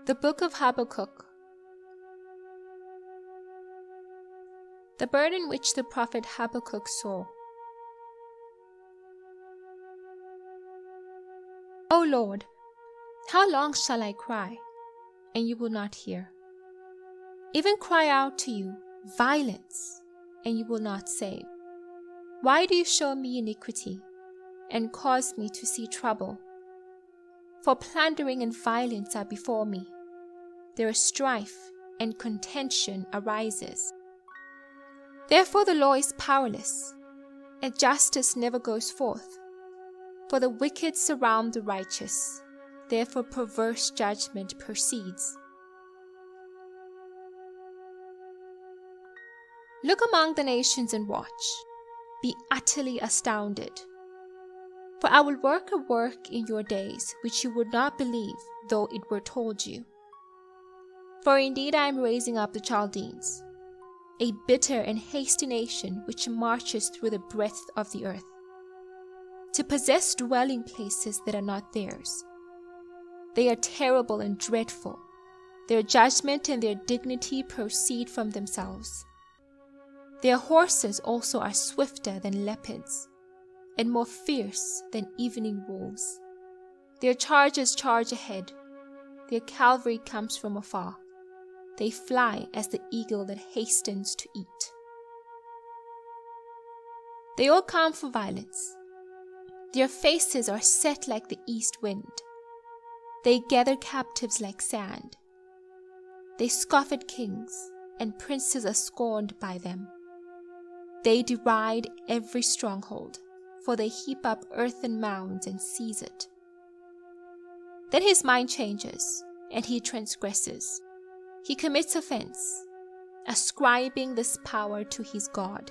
The Book of Habakkuk. The burden which the Prophet Habakkuk saw. O Lord, how long shall I cry, and you will not hear? Even cry out to you, violence, and you will not save. Why do you show me iniquity, and cause me to see trouble? For plundering and violence are before me. There is strife, and contention arises. Therefore the law is powerless, and justice never goes forth. For the wicked surround the righteous, therefore perverse judgment proceeds. Look among the nations and watch. Be utterly astounded. For I will work a work in your days which you would not believe, though it were told you. For indeed I am raising up the Chaldeans, a bitter and hasty nation which marches through the breadth of the earth, to possess dwelling places that are not theirs. They are terrible and dreadful. Their judgment and their dignity proceed from themselves. Their horses also are swifter than leopards, and more fierce than evening wolves. Their chargers charge ahead. Their cavalry comes from afar. They fly as the eagle that hastens to eat. They all come for violence. Their faces are set like the east wind. They gather captives like sand. They scoff at kings, and princes are scorned by them. They deride every stronghold, for they heap up earthen mounds and seize it. Then his mind changes, and he transgresses. He commits offense, ascribing this power to his God.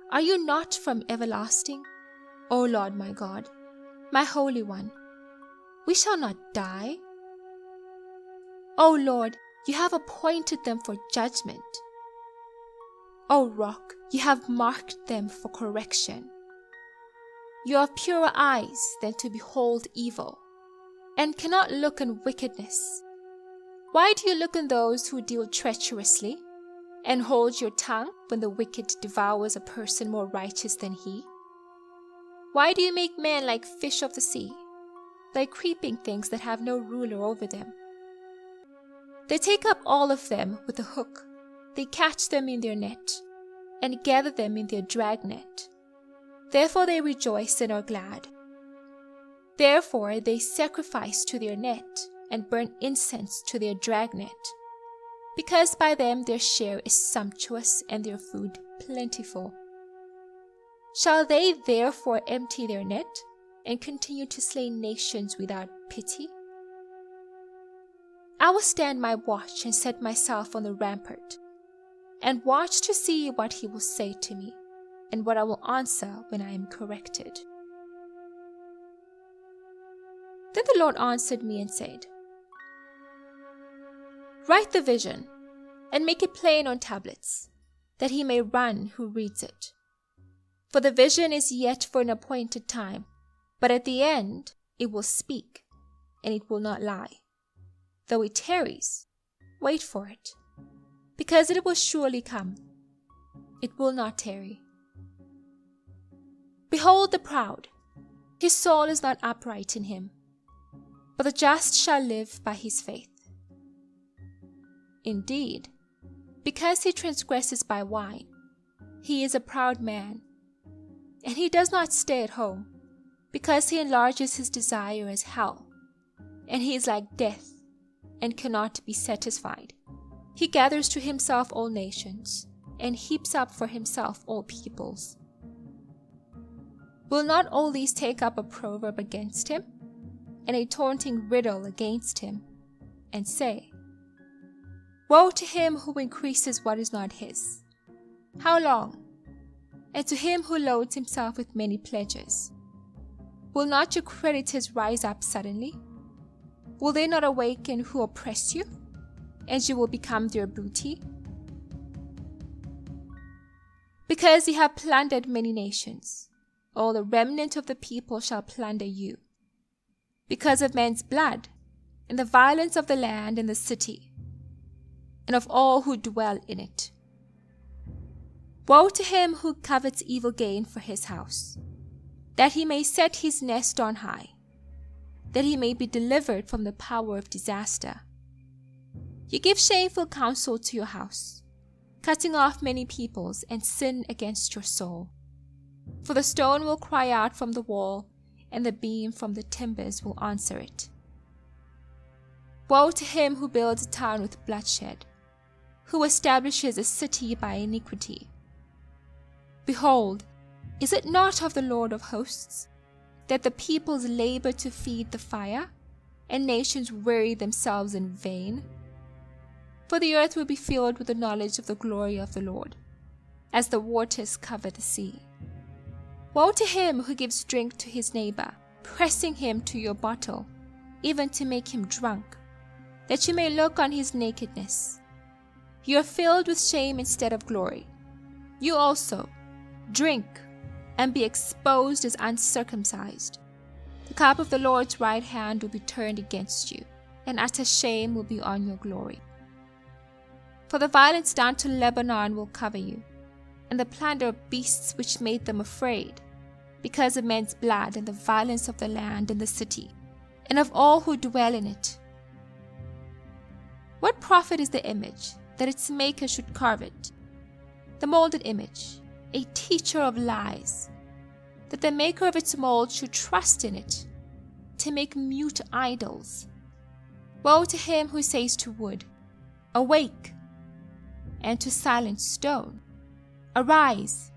Are you not from everlasting, O Lord my God, my Holy One? We shall not die. O Lord, you have appointed them for judgment. O Rock, you have marked them for correction. You have purer eyes than to behold evil, and cannot look on wickedness. Why do you look on those who deal treacherously, and hold your tongue when the wicked devours a person more righteous than he? Why do you make men like fish of the sea, like creeping things that have no ruler over them? They take up all of them with a hook. They catch them in their net, and gather them in their dragnet. Therefore they rejoice and are glad. Therefore they sacrifice to their net, and burn incense to their dragnet, because by them their share is sumptuous, and their food plentiful. Shall they therefore empty their net, and continue to slay nations without pity? I will stand my watch, and set myself on the rampart, and watch to see what he will say to me, and what I will answer when I am corrected. Then the Lord answered me and said, Write the vision, and make it plain on tablets, that he may run who reads it. For the vision is yet for an appointed time, but at the end it will speak, and it will not lie. Though it tarries, wait for it, because it will surely come. It will not tarry. Behold the proud, his soul is not upright in him, but the just shall live by his faith. Indeed, because he transgresses by wine, he is a proud man, and he does not stay at home, because he enlarges his desire as hell, and he is like death, and cannot be satisfied. He gathers to himself all nations, and heaps up for himself all peoples. Will not all these take up a proverb against him, and a taunting riddle against him, and say, Woe to him who increases what is not his! How long? And to him who loads himself with many pledges. Will not your creditors rise up suddenly? Will they not awaken who oppress you, and you will become their booty? Because you have plundered many nations, all the remnant of the people shall plunder you. because of men's blood, and the violence of the land and the city, and of all who dwell in it. Woe to him who covets evil gain for his house, that he may set his nest on high, that he may be delivered from the power of disaster. You give shameful counsel to your house, cutting off many peoples, and sin against your soul. For the stone will cry out from the wall, and the beam from the timbers will answer it. Woe to him who builds a town with bloodshed, who establishes a city by iniquity. Behold, is it not of the Lord of hosts, that the peoples labor to feed the fire, and nations weary themselves in vain? For the earth will be filled with the knowledge of the glory of the Lord, as the waters cover the sea. Woe to him who gives drink to his neighbor, pressing him to your bottle, even to make him drunk, that you may look on his nakedness. You are filled with shame instead of glory. You also drink and be exposed as uncircumcised. The cup of the Lord's right hand will be turned against you, and utter shame will be on your glory. For the violence done to Lebanon will cover you, and the plunder of beasts which made them afraid, because of men's blood and the violence of the land and the city, and of all who dwell in it. What profit is the image, that its maker should carve it? The molded image, a teacher of lies, that the maker of its mold should trust in it, to make mute idols. Woe to him who says to wood, Awake, and to silent stone, Arise,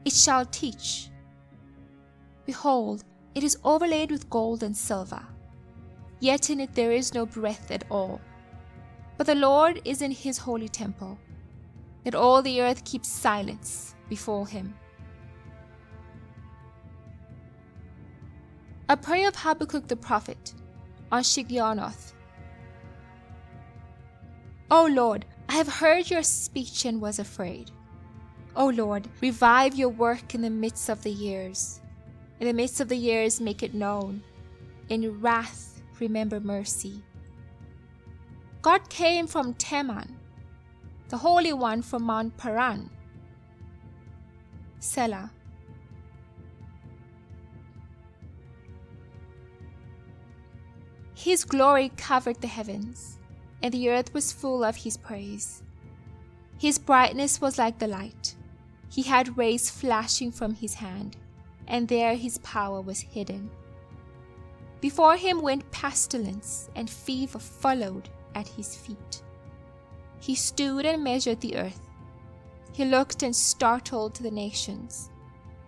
it shall teach. Behold, it is overlaid with gold and silver, yet in it there is no breath at all. But the Lord is in his holy temple, that all the earth keeps silence before him. A prayer of Habakkuk the prophet on Shigionoth. O Lord, I have heard your speech and was afraid. O Lord, revive your work in the midst of the years. In the midst of the years make it known. In wrath remember mercy. God came from Teman, the Holy One from Mount Paran. Selah. His glory covered the heavens, and the earth was full of his praise. His brightness was like the light. He had rays flashing from his hand, and there his power was hidden. Before him went pestilence, and fever followed at his feet. He stood and measured the earth. He looked and startled the nations,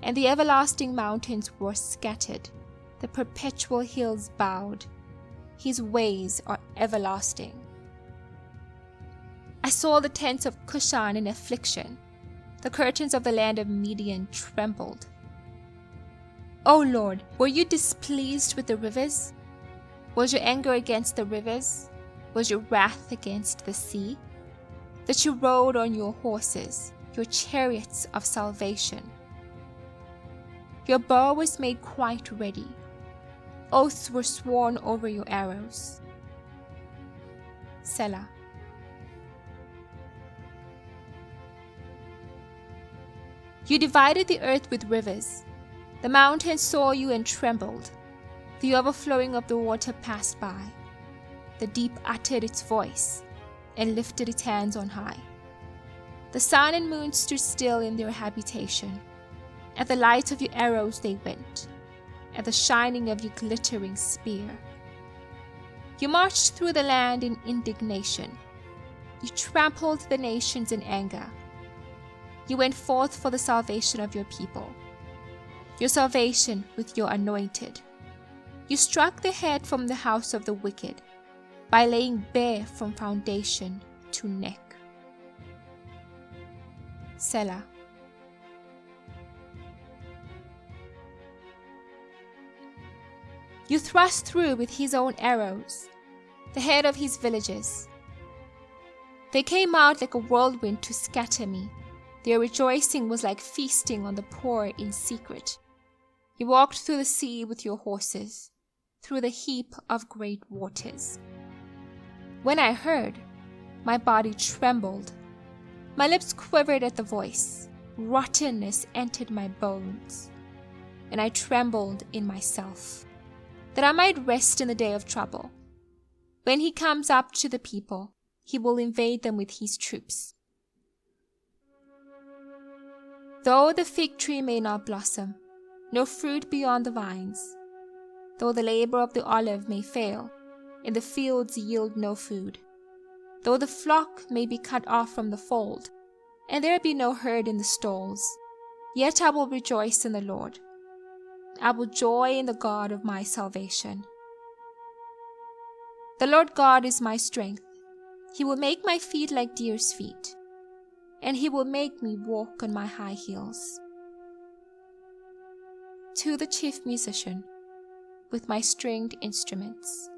and the everlasting mountains were scattered. The perpetual hills bowed. His ways are everlasting. I saw the tents of Cushan in affliction. The curtains of the land of Midian trembled. O Lord, were you displeased with the rivers? Was your anger against the rivers? Was your wrath against the sea? That you rode on your horses, your chariots of salvation. Your bow was made quite ready. Oaths were sworn over your arrows. Selah. You divided the earth with rivers. The mountains saw you and trembled. The overflowing of the water passed by. The deep uttered its voice and lifted its hands on high. The sun and moon stood still in their habitation. At the light of your arrows they went, at the shining of your glittering spear. You marched through the land in indignation. You trampled the nations in anger. You went forth for the salvation of your people, your salvation with your anointed. You struck the head from the house of the wicked, by laying bare from foundation to neck. Selah. You thrust through with his own arrows the head of his villages. They came out like a whirlwind to scatter me. Their rejoicing was like feasting on the poor in secret. You walked through the sea with your horses, through the heap of great waters. When I heard, my body trembled. My lips quivered at the voice. Rottenness entered my bones, and I trembled in myself, that I might rest in the day of trouble. When he comes up to the people, he will invade them with his troops. Though the fig tree may not blossom, no fruit be on the vines, though the labor of the olive may fail, and the fields yield no food, though the flock may be cut off from the fold, and there be no herd in the stalls, yet I will rejoice in the Lord. I will joy in the God of my salvation. The Lord God is my strength. He will make my feet like deer's feet, and he will make me walk on my high heels. To the chief musician, with my stringed instruments.